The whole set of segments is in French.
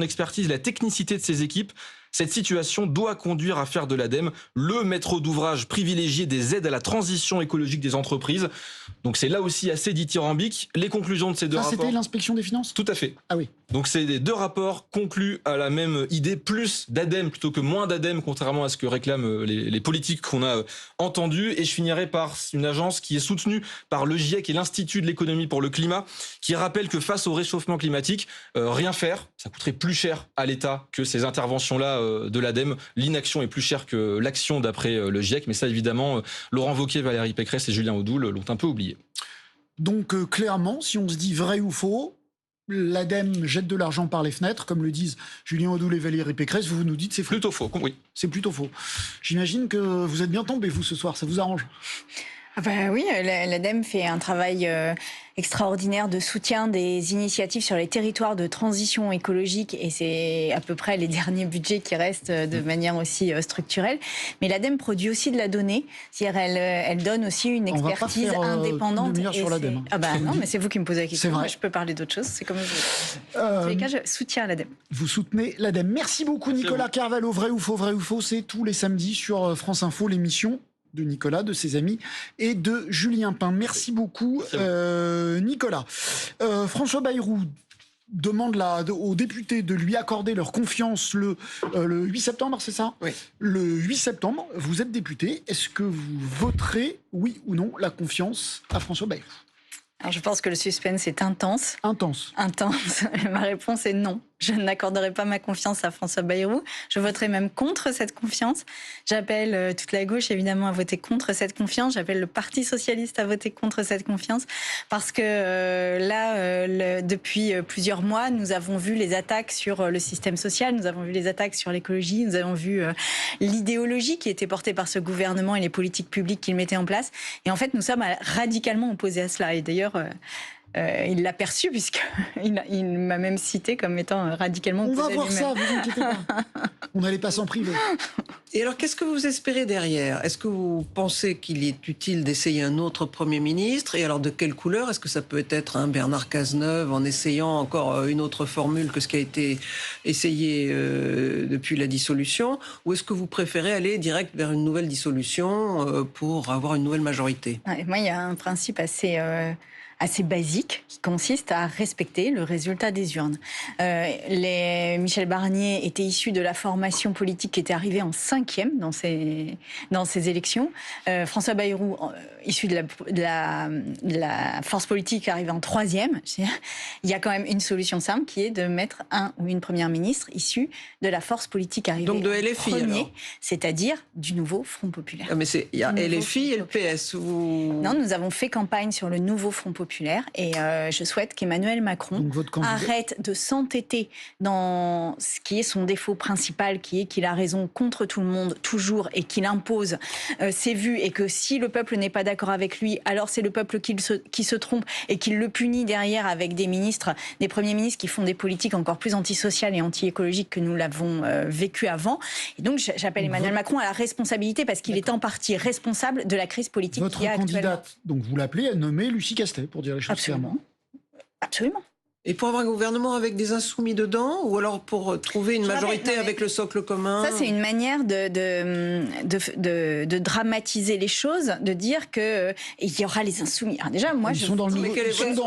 expertise, la technicité de ses équipes, cette situation doit conduire à faire de l'ADEME le maître d'ouvrage privilégié des aides à la transition écologique des entreprises. Donc c'est là aussi assez dithyrambique. Les conclusions de ces deux rapports... C'était l'inspection des finances ? Tout à fait. Ah oui. Donc c'est les deux rapports concluent à la même idée, plus d'ADEME plutôt que moins d'ADEME, contrairement à ce que réclament les politiques qu'on a entendus. Et je finirai par une agence qui est soutenue par le GIEC et l'Institut de l'économie pour le climat, qui rappelle que face au réchauffement climatique, rien faire, ça coûterait plus cher à l'État que ces interventions-là de l'ADEME. L'inaction est plus chère que l'action d'après le GIEC, mais ça évidemment, Laurent Wauquiez, Valérie Pécresse et Julien Audoul l'ont un peu oublié. Donc clairement, si on se dit vrai ou faux, l'ADEME jette de l'argent par les fenêtres, comme le disent Julien Audoul et Valérie Pécresse, vous nous dites c'est faux. Plutôt faux, oui. C'est plutôt faux. J'imagine que vous êtes bien tombés, vous, ce soir, ça vous arrange ? Ah bah oui, l'ADEME fait un travail extraordinaire de soutien des initiatives sur les territoires de transition écologique, et c'est à peu près les derniers budgets qui restent de manière aussi structurelle. Mais l'ADEME produit aussi de la donnée, c'est-à-dire elle donne aussi une expertise indépendante. Une sur l'ADEME. Ah bah non, mais c'est vous qui me posez la question. C'est vrai. Je peux parler d'autre chose, c'est comme vous. En tous les cas, je soutiens l'ADEME. Vous soutenez l'ADEME. Merci beaucoup Nicolas Carvalho. Vrai ou faux, c'est tous les samedis sur France Info, l'émission de Nicolas, de ses amis et de Julien Pain. Merci beaucoup Nicolas. François Bayrou demande aux députés de lui accorder leur confiance le 8 septembre, c'est ça ? Oui. Le 8 septembre, vous êtes député. Est-ce que vous voterez, oui ou non, la confiance à François Bayrou ? Alors je pense que le suspense est intense. Intense. Ma réponse est non. Je n'accorderai pas ma confiance à François Bayrou. Je voterai même contre cette confiance. J'appelle toute la gauche, évidemment, à voter contre cette confiance. J'appelle le Parti socialiste à voter contre cette confiance. Parce que depuis plusieurs mois, nous avons vu les attaques sur le système social, nous avons vu les attaques sur l'écologie, nous avons vu l'idéologie qui était portée par ce gouvernement et les politiques publiques qu'il mettait en place. Et en fait, nous sommes radicalement opposés à cela. Et d'ailleurs... il l'a perçu puisqu'il m'a même cité comme étant radicalement opposé. On va voir ça, vous inquiétez pas. On n'allait pas s'en priver. Et alors, qu'est-ce que vous espérez derrière ? Est-ce que vous pensez qu'il est utile d'essayer un autre Premier ministre ? Et alors, de quelle couleur ? Est-ce que ça peut être un Bernard Cazeneuve en essayant encore une autre formule que ce qui a été essayé depuis la dissolution ? Ou est-ce que vous préférez aller direct vers une nouvelle dissolution pour avoir une nouvelle majorité ? Moi, il y a un principe assez basique qui consiste à respecter le résultat des urnes. Michel Barnier était issu de la formation politique qui était arrivée en 5e dans ces élections. François Bayrou, issu de la force politique, arrivé en 3e. Il y a quand même une solution simple qui est de mettre un ou une première ministre issue de la force politique arrivée donc de LFI, en premier, alors. C'est-à-dire du nouveau Front populaire. Ah, mais il y a LFI et le PS. Non, nous avons fait campagne sur le nouveau Front populaire et je souhaite qu'Emmanuel Macron arrête de s'entêter dans ce qui est son défaut principal, qui est qu'il a raison contre tout le monde, toujours, et qu'il impose ses vues, et que si le peuple n'est pas d'accord avec lui, alors c'est le peuple qui se trompe et qu'il le punit derrière avec des ministres, des premiers ministres qui font des politiques encore plus antisociales et anti-écologiques que nous l'avons vécu avant. Et donc j'appelle Emmanuel Macron à la responsabilité parce qu'il est en partie responsable de la crise politique Votre qu'il y a actuellement. Votre candidate, donc vous l'appelez, elle nommée Lucie Castet, pour dire les choses clairement. Absolument. Et pour avoir un gouvernement avec des insoumis dedans, ou alors pour trouver une majorité avec le socle commun ? Ça, c'est une manière de dramatiser les choses, de dire que il y aura les insoumis. Alors déjà, moi, ils sont dans le nouveau.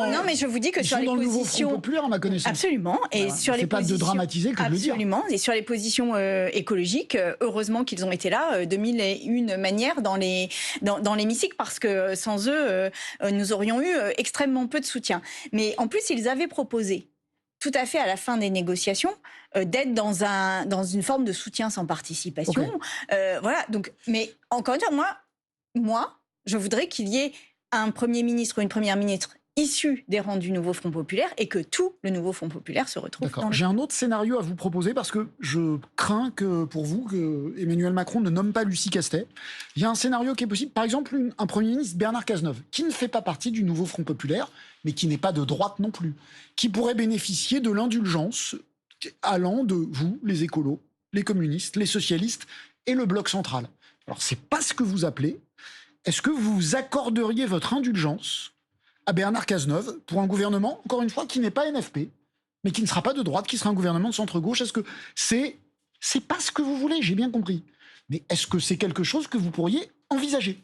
Non, mais je vous dis que sur les positions, nouveau Front populaire, à ma connaissance. Absolument. Et voilà. sur les pas positions, de dramatiser que de le dire. Absolument. Et sur les positions écologiques, heureusement qu'ils ont été là de mille et une manières dans l'hémicycle, parce que sans eux, nous aurions eu extrêmement peu de soutien. Mais en plus, ils avaient proposé tout à fait à la fin des négociations d'être dans une forme de soutien sans participation. Okay. Voilà. Donc, mais encore une fois, moi, je voudrais qu'il y ait un Premier ministre ou une Première ministre issus des rangs du nouveau Front populaire et que tout le nouveau Front populaire se retrouve dans le... J'ai un autre scénario à vous proposer parce que je crains que pour vous que Emmanuel Macron ne nomme pas Lucie Castet. Il y a un scénario qui est possible. Par exemple, un Premier ministre, Bernard Cazeneuve, qui ne fait pas partie du nouveau Front populaire, mais qui n'est pas de droite non plus, qui pourrait bénéficier de l'indulgence allant de vous, les écolos, les communistes, les socialistes et le bloc central. Alors, c'est pas ce que vous appelez. Est-ce que vous accorderiez votre indulgence à Bernard Cazeneuve pour un gouvernement, encore une fois, qui n'est pas NFP, mais qui ne sera pas de droite, qui sera un gouvernement de centre-gauche. Est-ce que c'est pas ce que vous voulez? J'ai bien compris. Mais est-ce que c'est quelque chose que vous pourriez envisager?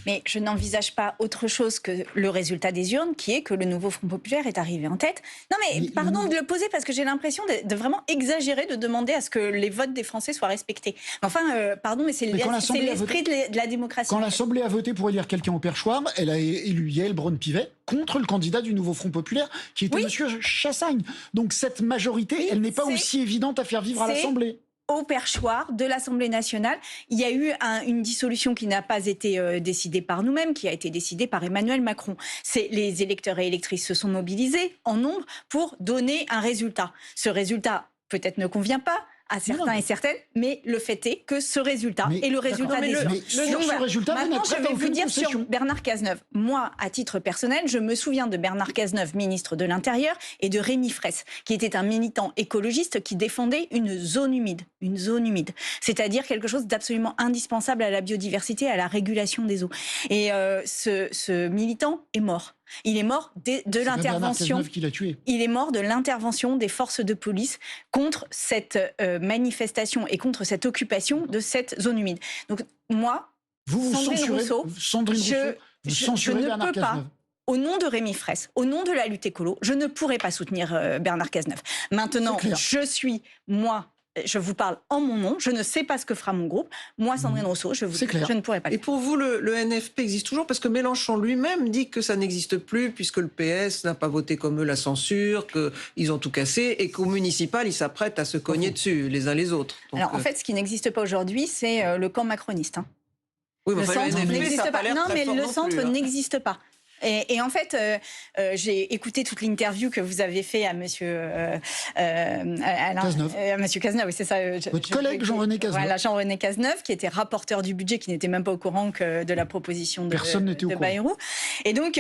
Mais je n'envisage pas autre chose que le résultat des urnes, qui est que le nouveau Front populaire est arrivé en tête. Non mais pardon de le poser, parce que j'ai l'impression de vraiment exagérer, de demander à ce que les votes des Français soient respectés. Enfin, pardon, mais c'est l'esprit de la démocratie. Quand l'Assemblée a voté pour élire quelqu'un au perchoir, elle a élu Yael Braun-Pivet contre le candidat du nouveau Front populaire, qui était Monsieur Chassagne. Donc cette majorité, elle n'est pas aussi évidente à faire vivre à l'Assemblée. Au perchoir de l'Assemblée nationale, il y a eu une dissolution qui n'a pas été décidée par nous-mêmes, qui a été décidée par Emmanuel Macron. Les électeurs et électrices se sont mobilisés en nombre pour donner un résultat. Ce résultat, peut-être ne convient pas à certains et certaines, mais le fait est que ce résultat est le résultat des urnes. Maintenant, je vais vous dire sur Bernard Cazeneuve. Moi, à titre personnel, je me souviens de Bernard Cazeneuve, ministre de l'Intérieur, et de Rémi Fraisse, qui était un militant écologiste qui défendait une zone humide. Une zone humide. C'est-à-dire quelque chose d'absolument indispensable à la biodiversité, à la régulation des eaux. Et ce militant est mort. Il est mort de l'intervention. Il est mort de l'intervention des forces de police contre cette manifestation et contre cette occupation de cette zone humide. Donc moi, Sandrine Rousseau, je ne peux pas. Au nom de Rémi Fraisse, au nom de la lutte écolo, je ne pourrais pas soutenir Bernard Cazeneuve. Maintenant, je vous parle en mon nom, je ne sais pas ce que fera mon groupe. Moi, Sandrine Rousseau, je ne pourrais pas. Et pour vous, le NFP existe toujours? Parce que Mélenchon lui-même dit que ça n'existe plus, puisque le PS n'a pas voté comme eux la censure, qu'ils ont tout cassé, et qu'au municipal, ils s'apprêtent à se cogner dessus, les uns les autres. Donc, alors, en fait, ce qui n'existe pas aujourd'hui, c'est le camp macroniste. Hein. Oui, mais le centre n'existe pas. Non, mais le centre n'existe pas. Et en fait, j'ai écouté toute l'interview que vous avez fait à Monsieur Cazeneuve. Monsieur Cazeneuve, oui, c'est ça. Votre collègue Jean-René Cazeneuve. Voilà, Jean-René Cazeneuve, qui était rapporteur du budget, qui n'était même pas au courant de la proposition de Bayrou. Et donc,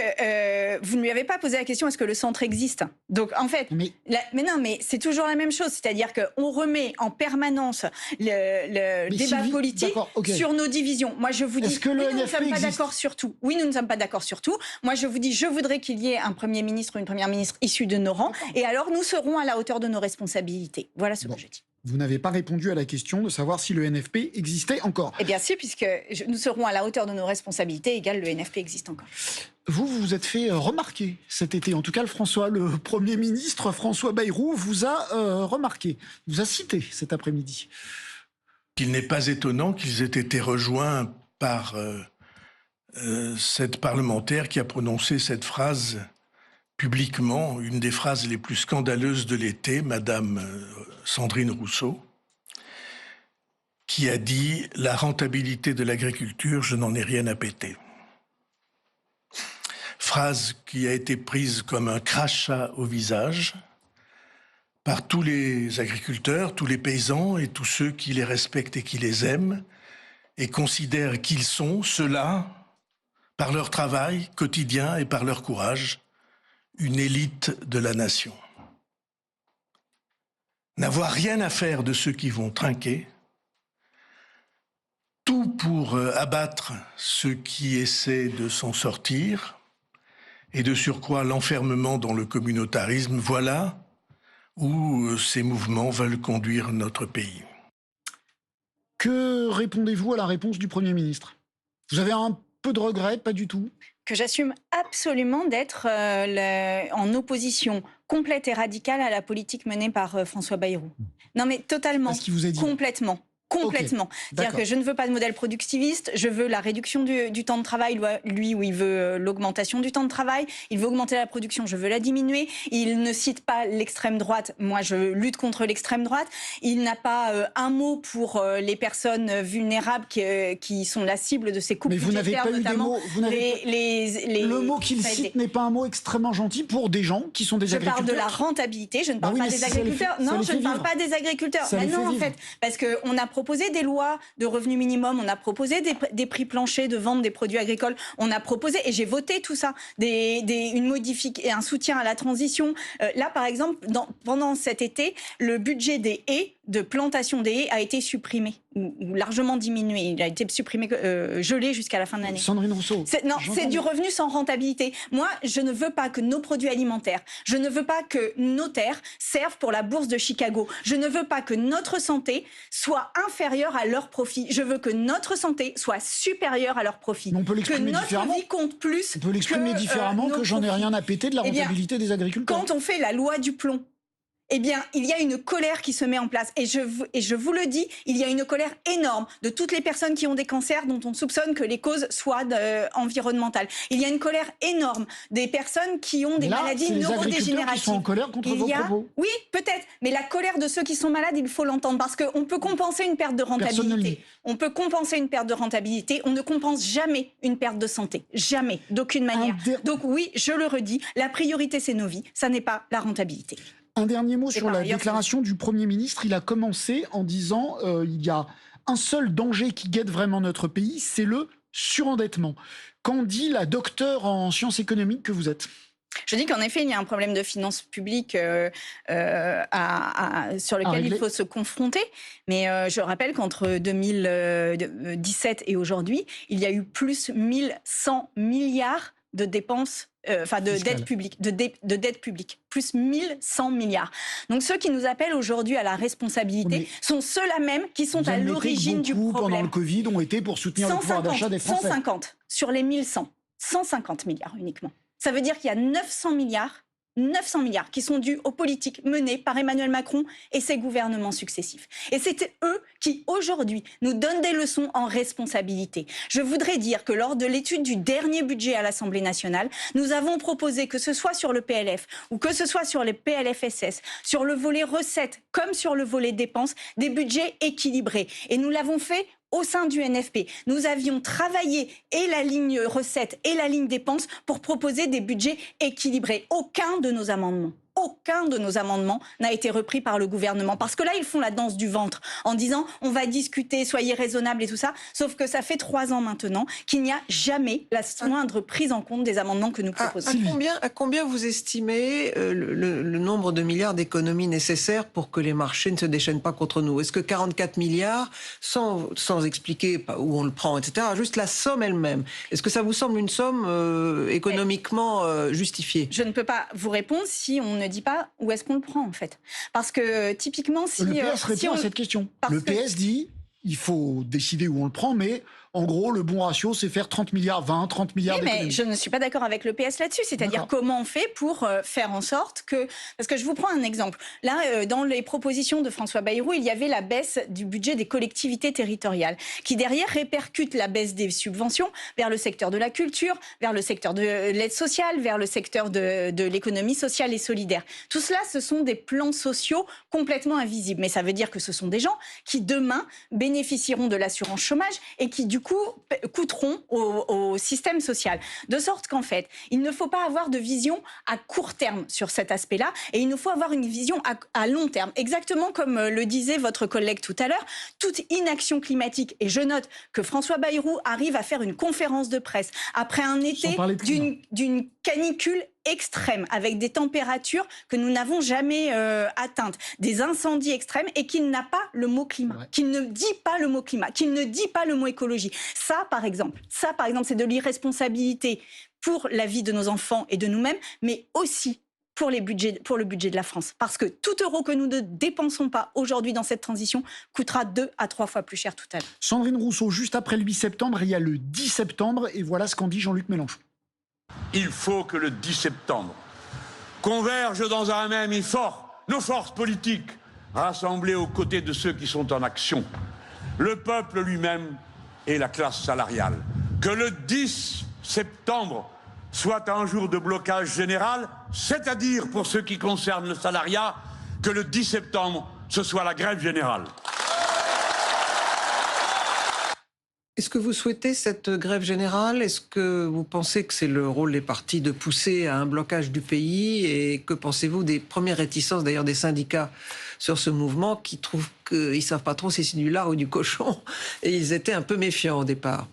vous ne lui avez pas posé la question, est-ce que le centre existe? Donc, en fait, mais non, mais c'est toujours la même chose. C'est-à-dire qu'on remet en permanence le débat politique sur nos divisions. Moi, je vous dis, nous ne sommes pas d'accord sur tout. Oui, nous ne sommes pas d'accord sur tout. Moi, je vous dis, je voudrais qu'il y ait un Premier ministre ou une Première ministre issue de nos rangs. Et alors, nous serons à la hauteur de nos responsabilités. Voilà ce que je dis. Vous n'avez pas répondu à la question de savoir si le NFP existait encore. Eh bien si, puisque nous serons à la hauteur de nos responsabilités, égale le NFP existe encore. Vous vous êtes fait remarquer cet été. En tout cas, le Premier ministre François Bayrou vous a remarqué, vous a cité cet après-midi. Il n'est pas étonnant qu'ils aient été rejoints par cette parlementaire qui a prononcé cette phrase publiquement, une des phrases les plus scandaleuses de l'été, Madame Sandrine Rousseau, qui a dit « La rentabilité de l'agriculture, je n'en ai rien à péter ». Phrase qui a été prise comme un crachat au visage par tous les agriculteurs, tous les paysans et tous ceux qui les respectent et qui les aiment et considèrent qu'ils sont, ceux-là, par leur travail quotidien et par leur courage, une élite de la nation. N'avoir rien à faire de ceux qui vont trinquer, tout pour abattre ceux qui essaient de s'en sortir, et de surcroît l'enfermement dans le communautarisme, voilà où ces mouvements veulent conduire notre pays. Que répondez-vous à la réponse du Premier ministre? Vous avez un peu de regret, pas du tout? Que j'assume absolument d'être en opposition complète et radicale à la politique menée par François Bayrou. Non mais totalement, complètement. Complètement. Okay, c'est-à-dire que je ne veux pas de modèle productiviste, je veux la réduction du temps de travail, lui où il veut l'augmentation du temps de travail, il veut augmenter la production, je veux la diminuer, il ne cite pas l'extrême droite, moi je lutte contre l'extrême droite, il n'a pas un mot pour les personnes vulnérables qui sont la cible de ces coupes budgétaires, notamment le mot qu'il cite n'est pas un mot extrêmement gentil pour des gens qui sont des agriculteurs. Je parle de la rentabilité, je ne parle pas des agriculteurs. Non, je ne parle pas des agriculteurs. Non, en fait, parce qu'on a proposé des lois de revenu minimum, on a proposé des prix planchers de vente des produits agricoles, on a proposé, et j'ai voté tout ça, un soutien à la transition. Là, par exemple, pendant cet été, le budget des haies, de plantation des haies, a été supprimé, ou largement diminué. Il a été supprimé, gelé jusqu'à la fin de l'année. Sandrine Rousseau. C'est du revenu sans rentabilité. Moi, je ne veux pas que nos produits alimentaires, je ne veux pas que nos terres servent pour la bourse de Chicago. Je ne veux pas que notre santé soit inférieure à leur profit. Je veux que notre santé soit supérieure à leur profit. On peut l'exprimer différemment. Que notre vie compte plus. On peut l'exprimer différemment que j'en ai rien à péter de la rentabilité des agriculteurs. Quand on fait la loi du plomb, eh bien, il y a une colère qui se met en place. Et je vous le dis, il y a une colère énorme de toutes les personnes qui ont des cancers dont on soupçonne que les causes soient environnementales. Il y a une colère énorme des personnes qui ont des maladies neurodégénératives. Les agriculteurs qui sont en colère contre vos propos. Oui, peut-être. Mais la colère de ceux qui sont malades, il faut l'entendre. Parce qu'on peut compenser une perte de rentabilité. On peut compenser une perte de rentabilité. On ne compense jamais une perte de santé. Jamais. D'aucune manière. Donc oui, je le redis, la priorité, c'est nos vies. Ça n'est pas la rentabilité. Un dernier mot sur la déclaration du Premier ministre. Il a commencé en disant il y a un seul danger qui guette vraiment notre pays, c'est le surendettement. Qu'en dit la docteure en sciences économiques que vous êtes ? Je dis qu'en effet, il y a un problème de finances publiques sur lequel il faut se confronter. Mais je rappelle qu'entre 2017 et aujourd'hui, il y a eu plus 1100 milliards de dépenses, de dette publique, plus 1100 milliards. Donc ceux qui nous appellent aujourd'hui à la responsabilité sont ceux-là même qui sont à l'origine du problème. Pendant le Covid ont été pour soutenir le pouvoir d'achat des Français. 150 sur les 1100, 150 milliards uniquement. Ça veut dire qu'il y a 900 milliards qui sont dus aux politiques menées par Emmanuel Macron et ses gouvernements successifs. Et c'est eux qui, aujourd'hui, nous donnent des leçons en responsabilité. Je voudrais dire que lors de l'étude du dernier budget à l'Assemblée nationale, nous avons proposé, que ce soit sur le PLF ou que ce soit sur les PLFSS, sur le volet recettes comme sur le volet dépenses, des budgets équilibrés. Et nous l'avons fait au sein du NFP. Nous avions travaillé et la ligne recettes et la ligne dépenses pour proposer des budgets équilibrés. Aucun de nos amendements n'a été repris par le gouvernement. Parce que là, ils font la danse du ventre en disant on va discuter, soyez raisonnables et tout ça. Sauf que ça fait 3 ans maintenant qu'il n'y a jamais la moindre prise en compte des amendements que nous proposons. À combien vous estimez le nombre de milliards d'économies nécessaires pour que les marchés ne se déchaînent pas contre nous ? Est-ce que 44 milliards, sans expliquer où on le prend, etc., juste la somme elle-même, est-ce que ça vous semble une somme économiquement justifiée ? Je ne peux pas vous répondre si on ne dit pas où est-ce qu'on le prend, en fait. Parce que, typiquement, si... Le PS répond à cette question. Le PS dit, il faut décider où on le prend, mais... En gros, le bon ratio, c'est faire 30 milliards, 20, 30 milliards d'économies. Mais je ne suis pas d'accord avec le PS là-dessus. C'est-à-dire comment on fait pour faire en sorte que... Parce que je vous prends un exemple. Là, dans les propositions de François Bayrou, il y avait la baisse du budget des collectivités territoriales, qui derrière répercute la baisse des subventions vers le secteur de la culture, vers le secteur de l'aide sociale, vers le secteur de l'économie sociale et solidaire. Tout cela, ce sont des plans sociaux complètement invisibles. Mais ça veut dire que ce sont des gens qui, demain, bénéficieront de l'assurance chômage et qui, du coup, coûteront au système social. De sorte qu'en fait, il ne faut pas avoir de vision à court terme sur cet aspect-là, et il nous faut avoir une vision à long terme. Exactement comme le disait votre collègue tout à l'heure, toute inaction climatique, et je note que François Bayrou arrive à faire une conférence de presse après un été d'une canicule extrême, avec des températures que nous n'avons jamais atteintes, des incendies extrêmes, et qu'il n'a pas le mot climat, qu'il ne dit pas le mot climat, qu'il ne dit pas le mot écologie. Ça, par exemple, c'est de l'irresponsabilité pour la vie de nos enfants et de nous-mêmes, mais aussi pour le budget de la France. Parce que tout euro que nous ne dépensons pas aujourd'hui dans cette transition coûtera 2 à 3 fois plus cher tout à l'heure. Sandrine Rousseau, juste après le 8 septembre, il y a le 10 septembre, et voilà ce qu'en dit Jean-Luc Mélenchon. Il faut que le 10 septembre convergent dans un même effort nos forces politiques, rassemblées aux côtés de ceux qui sont en action, le peuple lui-même et la classe salariale. Que le 10 septembre soit un jour de blocage général, c'est-à-dire pour ce qui concerne le salariat, que le 10 septembre, ce soit la grève générale. Est-ce que vous souhaitez cette grève générale? Est-ce que vous pensez que c'est le rôle des partis de pousser à un blocage du pays? Et que pensez-vous des premières réticences d'ailleurs des syndicats sur ce mouvement qui trouvent qu'ils ne savent pas trop si c'est du lard ou du cochon? Et ils étaient un peu méfiants au départ.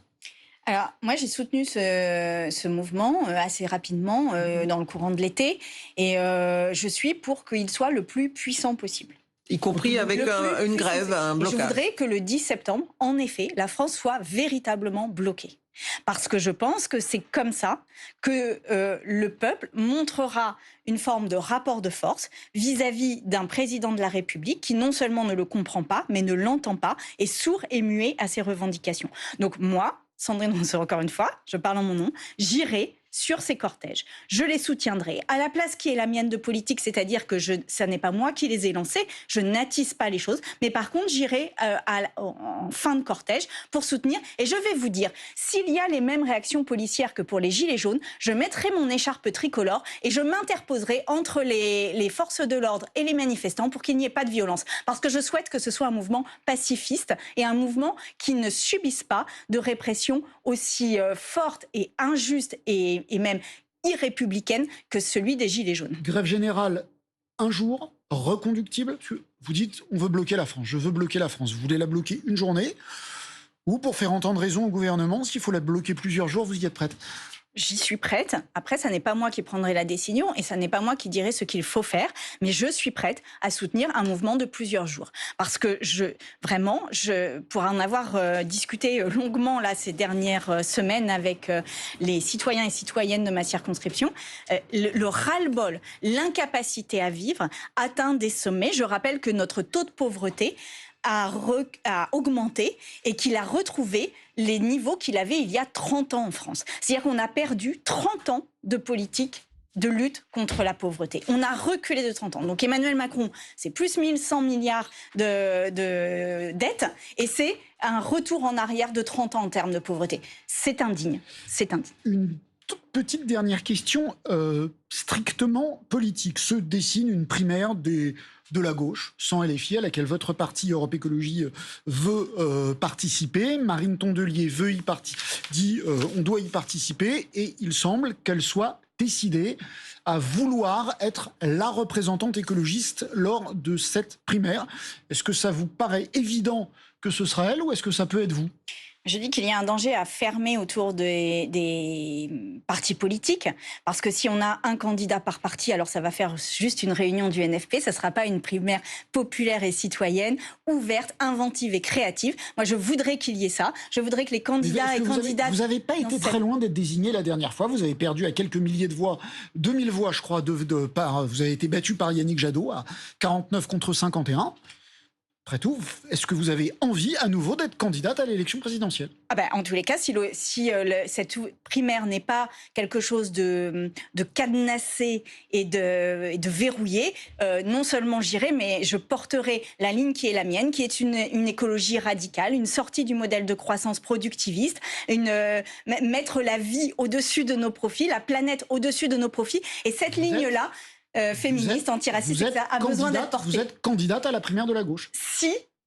Alors, moi, j'ai soutenu ce mouvement assez rapidement dans le courant de l'été. Et je suis pour qu'il soit le plus puissant possible. Y compris avec une grève, un blocage. Et je voudrais que le 10 septembre, en effet, la France soit véritablement bloquée. Parce que je pense que c'est comme ça que le peuple montrera une forme de rapport de force vis-à-vis d'un président de la République qui non seulement ne le comprend pas, mais ne l'entend pas, est sourd et muet à ses revendications. Donc moi, Sandrine Rousseau, encore une fois, je parle en mon nom, j'irai sur ces cortèges. Je les soutiendrai à la place qui est la mienne de politique, c'est-à-dire que ça n'est pas moi qui les ai lancés, je n'attise pas les choses, mais par contre j'irai en fin de cortège pour soutenir. Et je vais vous dire, s'il y a les mêmes réactions policières que pour les Gilets jaunes, je mettrai mon écharpe tricolore et je m'interposerai entre les forces de l'ordre et les manifestants pour qu'il n'y ait pas de violence. Parce que je souhaite que ce soit un mouvement pacifiste et un mouvement qui ne subisse pas de répression aussi forte et injuste et même irrépublicaine que celui des Gilets jaunes. Grève générale, un jour, reconductible. Vous dites, on veut bloquer la France. Je veux bloquer la France. Vous voulez la bloquer une journée? Ou pour faire entendre raison au gouvernement, s'il faut la bloquer plusieurs jours, vous y êtes prête? J'y suis prête. Après, ça n'est pas moi qui prendrai la décision et ça n'est pas moi qui dirai ce qu'il faut faire. Mais je suis prête à soutenir un mouvement de plusieurs jours. Parce que pour en avoir discuté longuement là, ces dernières semaines avec les citoyens et citoyennes de ma circonscription, le ras-le-bol, l'incapacité à vivre atteint des sommets. Je rappelle que notre taux de pauvreté a augmenté et qu'il a retrouvé les niveaux qu'il avait il y a 30 ans en France. C'est-à-dire qu'on a perdu 30 ans de politique de lutte contre la pauvreté. On a reculé de 30 ans. Donc Emmanuel Macron, c'est plus 1100 milliards de dettes et c'est un retour en arrière de 30 ans en termes de pauvreté. C'est indigne. C'est indigne. Une toute petite dernière question strictement politique. Se dessine une primaire de la gauche, sans LFI, à laquelle votre parti Europe Écologie veut participer. Marine Tondelier dit on doit y participer et il semble qu'elle soit décidée à vouloir être la représentante écologiste lors de cette primaire. Est-ce que ça vous paraît évident que ce sera elle ou est-ce que ça peut être vous ? Je dis qu'il y a un danger à fermer autour des partis politiques, parce que si on a un candidat par parti, alors ça va faire juste une réunion du NFP, ça ne sera pas une primaire populaire et citoyenne, ouverte, inventive et créative. Moi, je voudrais qu'il y ait ça. Je voudrais que les candidats et candidates... Vous n'avez pas été très loin d'être désigné la dernière fois. Vous avez perdu à quelques milliers de voix, 2000 voix, je crois, vous avez été battu par Yannick Jadot à 49 contre 51. Après tout, est-ce que vous avez envie à nouveau d'être candidate à l'élection présidentielle ? En tous les cas, si cette primaire n'est pas quelque chose de cadenassé et de verrouillé, non seulement j'irai, mais je porterai la ligne qui est la mienne, qui est une écologie radicale, une sortie du modèle de croissance productiviste, mettre la vie au-dessus de nos profits, la planète au-dessus de nos profits. Et cette ligne-là... féministe, antiraciste, a besoin d'être portée. Vous êtes candidate à la primaire de la gauche.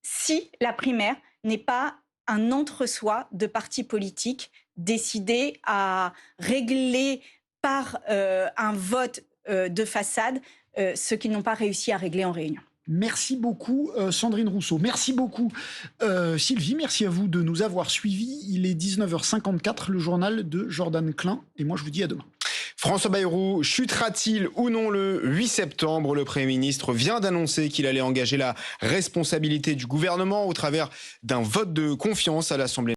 Si la primaire n'est pas un entre-soi de partis politiques décidés à régler par un vote de façade ce qu'ils n'ont pas réussi à régler en réunion. Merci beaucoup Sandrine Rousseau. Merci beaucoup Sylvie. Merci à vous de nous avoir suivis. Il est 19h54, le journal de Jordan Klein. Et moi, je vous dis à demain. François Bayrou chutera-t-il ou non le 8 septembre ? Le Premier ministre vient d'annoncer qu'il allait engager la responsabilité du gouvernement au travers d'un vote de confiance à l'Assemblée.